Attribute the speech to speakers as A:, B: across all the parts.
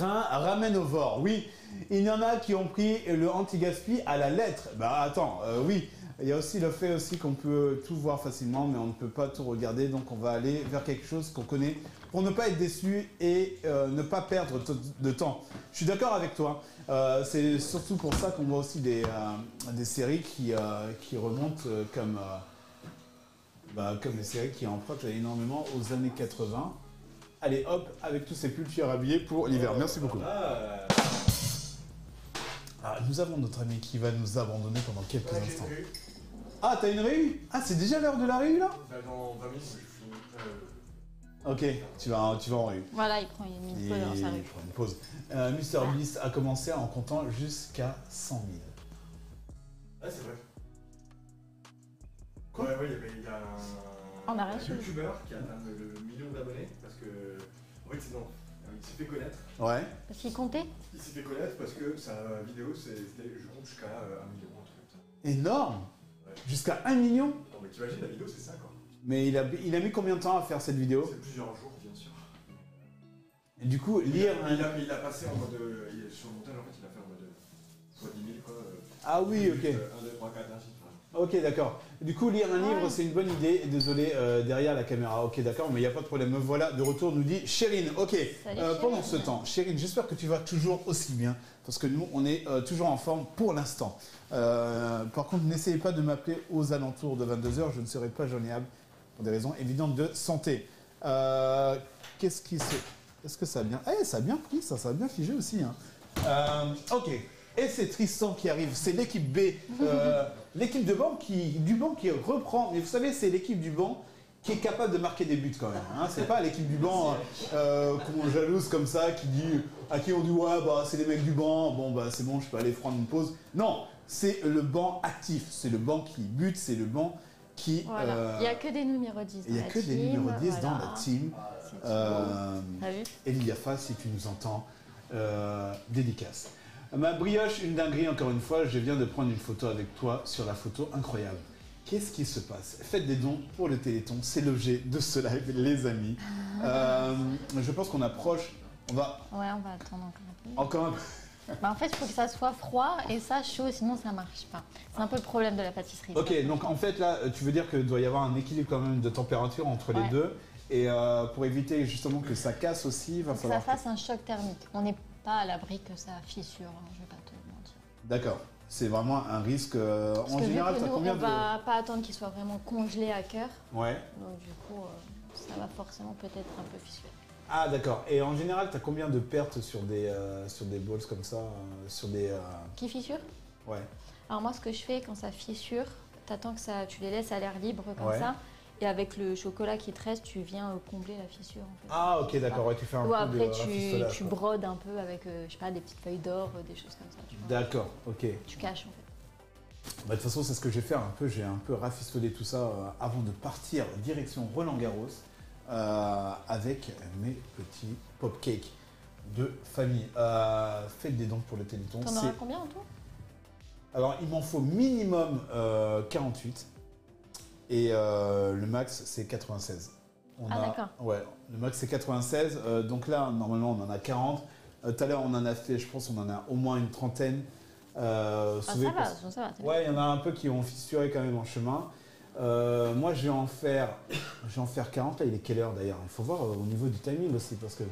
A: grain ramenovore. Oui, il y en a qui ont pris le anti-gaspi à la lettre. Bah attends, oui. Il y a aussi le fait aussi qu'on peut tout voir facilement, mais on ne peut pas tout regarder. Donc on va aller vers quelque chose qu'on connaît pour ne pas être déçu et ne pas perdre de temps. Je suis d'accord avec toi. C'est surtout pour ça qu'on voit aussi des séries qui remontent comme les séries qui empruntent énormément aux années 80. Allez hop, avec tous ces pulls habillés pour l'hiver. Merci beaucoup. Ah, nous avons notre ami qui va nous abandonner pendant quelques instants. Ah, t'as une réu? Ah, c'est déjà l'heure de la réu là?
B: Dans 20 minutes, je finis.
A: Ok, tu vas en réu.
C: Voilà, il prend une pause dans sa rue.
A: Il prend une pause. Mister Beast a commencé en comptant jusqu'à 100 000.
B: Ah, c'est vrai. Quoi? Ouais, il y a
C: On a
B: un
C: reçu.
B: youtubeur qui a atteint le million d'abonnés parce que. En fait, c'est non. Il s'est fait connaître.
A: Ouais.
C: Parce qu'il comptait?
B: Il s'est fait connaître parce que sa vidéo, c'était je compte jusqu'à 1 million, un truc comme ça.
A: Énorme.
B: Ouais.
A: Jusqu'à 1 million.
B: Non, mais t'imagines, la vidéo, c'est ça, quoi.
A: Mais il a mis combien de temps à faire cette vidéo?
B: C'est plusieurs jours, bien sûr.
A: Et du coup, lire
B: Il a passé en mode. Sur le montage, en fait, il a fait en mode. Fois 10 000, quoi.
A: Ah oui, ok.
B: 1, 2, 3, 4, ainsi.
A: Ok, d'accord. Du coup, lire un livre, c'est une bonne idée. Désolé, derrière la caméra. Ok, d'accord, mais il n'y a pas de problème. Me voilà de retour, nous dit Chérine. Ok, pendant ce temps, Chérine, j'espère que tu vas toujours aussi bien. Parce que nous, on est toujours en forme pour l'instant. Par contre, n'essayez pas de m'appeler aux alentours de 22h. Je ne serai pas joignable pour des raisons évidentes de santé. Qu'est-ce qui se... Est-ce que ça a bien... ça a bien pris, ça a bien figé aussi. Hein. Ok. Et c'est Tristan qui arrive, c'est l'équipe B, l'équipe du banc qui reprend. Mais vous savez, c'est l'équipe du banc qui est capable de marquer des buts quand même. Hein. C'est pas l'équipe du banc qu'on jalouse comme ça, à qui on dit ouais bah c'est les mecs du banc, bon bah c'est bon, je peux aller prendre une pause. Non, c'est le banc actif, c'est le banc qui bute, c'est le banc qui.
C: Voilà. Il n'y a que des numéros 10.
A: Il n'y a que des numéros 10 dans la team.
C: T'as vu?
A: Eliafa, si tu nous entends, dédicace. Ma brioche, une dinguerie encore une fois, je viens de prendre une photo avec toi sur la photo incroyable. Qu'est-ce qui se passe? Faites des dons pour le Téléthon, c'est l'objet de ce live, les amis. Je pense qu'on approche, on va
C: attendre encore un peu.
A: Encore un peu.
C: En fait, il faut que ça soit froid et ça chaud, sinon ça marche pas. C'est un peu le problème de la pâtisserie.
A: Ok, donc en fait là, tu veux dire qu'il doit y avoir un équilibre quand même de température entre les deux. Et pour éviter justement que ça casse aussi, il va falloir...
C: Que ça fasse un choc thermique. On n'est pas à l'abri que ça fissure, hein, je vais pas te mentir.
A: D'accord. C'est vraiment un risque.
C: Parce
A: en
C: que
A: général,
C: vu que
A: t'as
C: nous,
A: combien
C: on va pas attendre qu'il soit vraiment congelé à cœur.
A: Ouais.
C: Donc du coup, ça va forcément peut-être un peu fissurer.
A: Ah d'accord. Et en général, t'as combien de pertes sur des balls comme ça, sur des...
C: Qui fissure?
A: Ouais.
C: Alors moi, ce que je fais quand ça fissure, t'attends que ça, tu les laisses à l'air libre comme ça. Et avec le chocolat qui te reste, tu viens combler la fissure. En fait.
A: Ah ok, d'accord, ouais, tu fais un peu
C: après,
A: de
C: tu brodes un peu avec, je sais pas, des petites feuilles d'or, des choses comme ça.
A: D'accord, ok.
C: Tu caches en fait.
A: Bah, de toute façon, c'est ce que je vais faire un peu. J'ai un peu rafistolé tout ça avant de partir direction Roland-Garros avec mes petits pop-cakes de famille. Faites des dons pour le Téléthon.
C: T'en auras combien en tout?
A: Alors, il m'en faut minimum 48. Et le max, c'est 96.
C: D'accord.
A: Ouais, le max, c'est 96. Donc là, normalement, on en a 40. Tout à l'heure, on en a fait, je pense, on en a au moins une trentaine.
C: Ça va.
A: Ouais, il y en a un peu qui ont fissuré quand même en chemin. Moi, je vais en faire 40. Là, il est quelle heure d'ailleurs? Il faut voir au niveau du timing aussi, parce que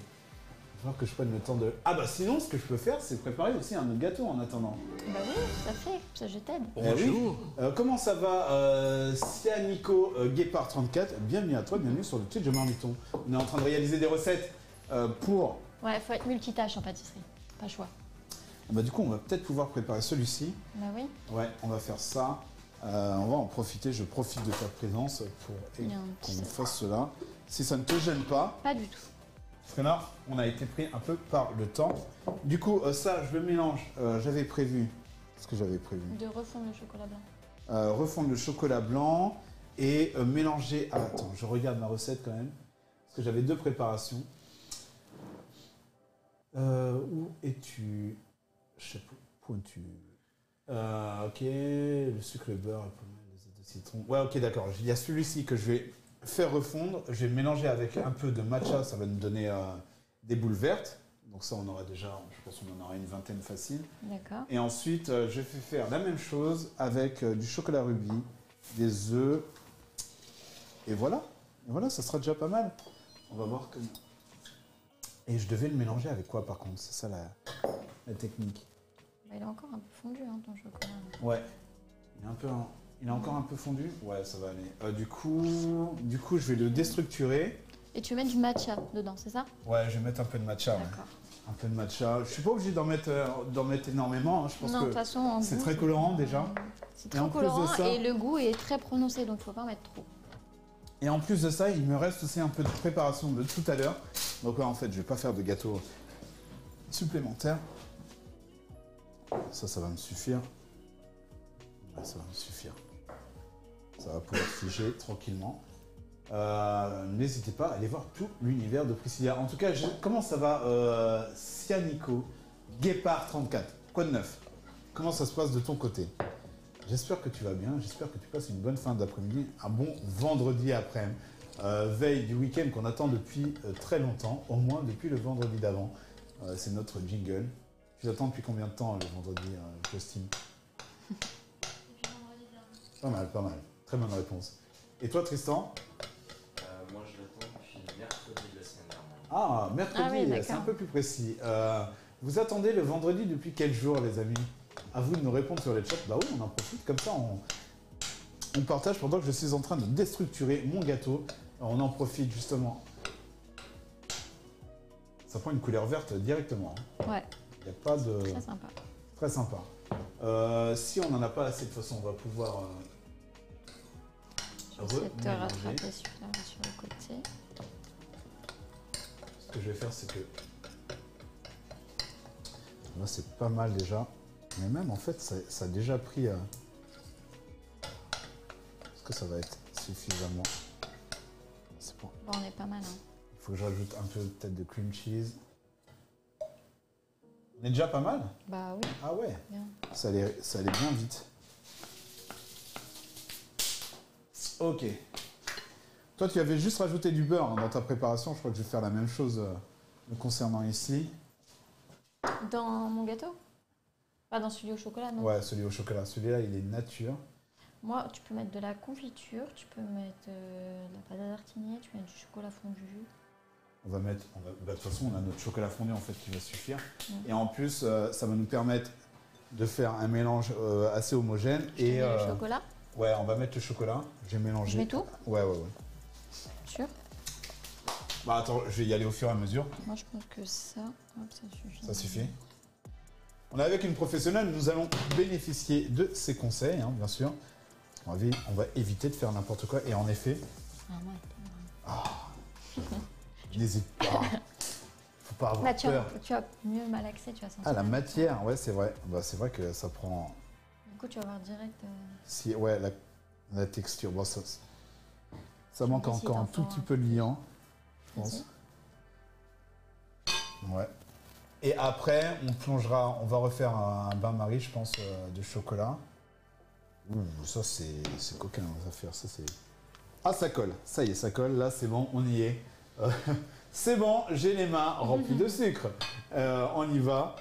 A: il va falloir que je prenne le temps de... Ah bah sinon, ce que je peux faire, c'est préparer aussi un autre gâteau en attendant.
C: Bah oui, tout à fait, ça je t'aide.
A: Bonjour. Comment ça va, Sianico Guépard 34? Bienvenue à toi, bienvenue sur le Twitch de Marmiton. On est en train de réaliser des recettes pour...
C: Ouais, faut être multitâche en pâtisserie, pas le choix.
A: Bah du coup, on va peut-être pouvoir préparer celui-ci.
C: Bah oui.
A: Ouais, on va faire ça. On va en profiter, je profite de ta présence pour qu'on fasse cela. Si ça ne te gêne pas.
C: Pas du tout.
A: Frénard, on a été pris un peu par le temps. Du coup, ça, je le mélange. J'avais prévu. Qu'est-ce que j'avais prévu?
C: De refondre le chocolat blanc.
A: Refondre le chocolat blanc et mélanger. Ah, attends, je regarde ma recette quand même. Parce que j'avais deux préparations. Où es-tu? Chapeau pointu. Ok, le sucre, le beurre, les œufs de citron. Ouais, ok, d'accord. Il y a celui-ci que je vais faire refondre. Je vais mélanger avec un peu de matcha, ça va nous donner des boules vertes. Donc ça, on aura déjà, je pense qu'on en aura une vingtaine facile.
C: D'accord.
A: Et ensuite, je fais faire la même chose avec du chocolat rubis, des œufs. Et voilà. Et voilà, ça sera déjà pas mal. On va voir comment. Et je devais le mélanger avec quoi, par contre? C'est ça la technique.
C: Bah, il est encore un peu fondu, hein, ton chocolat.
A: Ouais. Il est encore un peu fondu. Ouais, ça va aller. Du coup, je vais le déstructurer.
C: Et tu mets du matcha dedans, c'est ça?
A: Ouais, je vais mettre un peu de matcha. Ouais.
C: D'accord.
A: Un peu de matcha. Je suis pas obligé d'en mettre énormément. Hein. Je pense
C: Non, de toute
A: que
C: façon,
A: c'est très colorant déjà.
C: C'est
A: Et en
C: très
A: plus de
C: colorant
A: ça-
C: et le goût est très prononcé, donc il ne faut pas en mettre trop.
A: Et en plus de ça, il me reste aussi un peu de préparation de tout à l'heure. Donc là, en fait, je vais pas faire de gâteau supplémentaire. Ça va me suffire. Ouais, ça va me suffire. Ça va pouvoir figer tranquillement. N'hésitez pas à aller voir tout l'univers de Priscilla. En tout cas, comment ça va, Cianico, Guépard 34? Quoi de neuf? Comment ça se passe de ton côté? J'espère que tu vas bien, j'espère que tu passes une bonne fin d'après-midi, un bon vendredi après-midi, veille du week-end qu'on attend depuis très longtemps, au moins depuis le vendredi d'avant. C'est notre jingle. Tu l'attends depuis combien de temps le vendredi, Justine? Pas mal, pas mal. Très bonne réponse. Et toi, Tristan?
D: Moi, je l'attends depuis mercredi de la semaine dernière.
A: Ah, mercredi,
C: Ah oui, d'accord.
A: c'est un peu plus précis. Vous attendez le vendredi depuis quel jour, les amis? À vous de nous répondre sur les chats. Bah oui, on en profite, comme ça on partage pendant que je suis en train de déstructurer mon gâteau. Alors, on en profite justement. Ça prend une couleur verte directement. Hein.
C: Ouais,
A: Il n'y a pas de...
C: très sympa.
A: Très sympa. Si on n'en a pas assez, de toute façon, on va pouvoir
C: Je vais essayer de te
A: remélanger.
C: rattraper celui-là sur le côté.
A: Ce que je vais faire, c'est que... Là, c'est pas mal déjà. Mais même, en fait, ça a déjà pris... Est-ce que ça va être suffisamment? C'est bon.
C: Bon, on est pas mal. Hein.
A: Il faut que je rajoute un peu peut-être de cream cheese. On est déjà pas mal?
C: Bah oui,
A: Ah ouais,
C: bien.
A: ça allait bien vite. Ok. Toi, tu avais juste rajouté du beurre hein, dans ta préparation. Je crois que je vais faire la même chose me concernant ici.
C: Dans mon gâteau? Pas dans celui au chocolat, non?
A: Ouais, celui au chocolat. Celui-là, il est nature.
C: Moi, tu peux mettre de la confiture, tu peux mettre de la pâte à tartiner, tu peux mettre du chocolat fondu.
A: Bah, de toute façon, on a notre chocolat fondu en fait qui va suffire.
C: Mm.
A: Et en plus, ça va nous permettre de faire un mélange assez homogène.
C: Je te mets le chocolat?
A: Ouais, on va mettre le chocolat. J'ai mélangé.
C: Je mets tout?
A: Ouais.
C: Sûr?
A: Bah attends, je vais y aller au fur et à mesure.
C: Moi, je pense que ça, hop, ça suffit.
A: Ça suffit. On est avec une professionnelle, nous allons bénéficier de ses conseils, hein, bien sûr. On va éviter de faire n'importe quoi. Et en effet,
C: Ah, ouais.
A: n'hésite pas. Faut pas avoir
C: Bah,
A: peur.
C: tu vas mieux malaxer, tu vas sentir.
A: Ah, la matière, ouais, c'est vrai. Bah, c'est vrai que ça prend...
C: Du coup, tu vas voir direct.
A: Si, ouais, la texture. Bon, ça manque
C: sais pas si
A: encore un
C: t'en
A: tout
C: prends
A: petit
C: un
A: peu de liant, je pense.
C: Vas-y.
A: Ouais. Et après, on va refaire un bain-marie, je pense, de chocolat. Ouh, ça c'est coquin, ça faire. Ça c'est. Ah, ça colle. Ça y est, ça colle. Là, c'est bon, on y est. C'est bon, j'ai les mains remplies de sucre. On y va.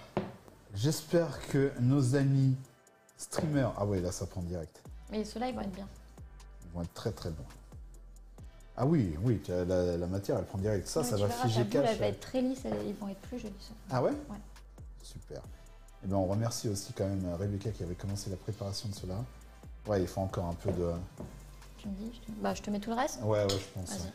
A: J'espère que nos amis streamers. Ah ouais, là, ça prend direct.
C: Mais ceux-là, ils vont être bien.
A: Ils vont être très très bons. Ah oui, la matière, elle prend direct. Ça
C: Ouais,
A: va
C: tu verras,
A: figer
C: ta boule,
A: cash.
C: elle va être très lisse, ils vont être plus jolis.
A: Ah ouais?
C: Ouais.
A: Super. Et bien, on remercie aussi quand même Rebecca qui avait commencé la préparation de cela. Ouais, il faut encore un peu de...
C: Tu me dis, bah, je te mets tout le reste?
A: Ouais, je pense.
C: Vas-y.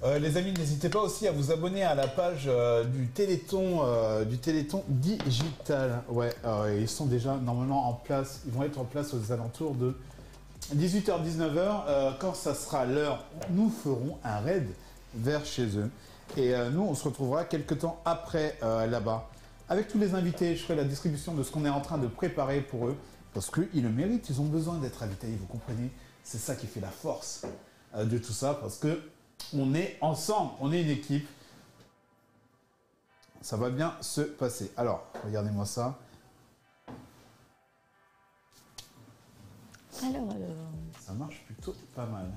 A: Ouais. Les amis, n'hésitez pas aussi à vous abonner à la page du Téléthon digital. Ouais, ils sont déjà normalement en place. Ils vont être en place aux alentours de 18h-19h. Quand ça sera l'heure, nous ferons un raid vers chez eux. Et nous, on se retrouvera quelques temps après là-bas. Avec tous les invités, je ferai la distribution de ce qu'on est en train de préparer pour eux. Parce qu'ils le méritent, ils ont besoin d'être invités, vous comprenez? C'est ça qui fait la force de tout ça. Parce que on est ensemble, on est une équipe. Ça va bien se passer. Alors, regardez-moi ça.
C: Alors.
A: Ça marche plutôt pas mal.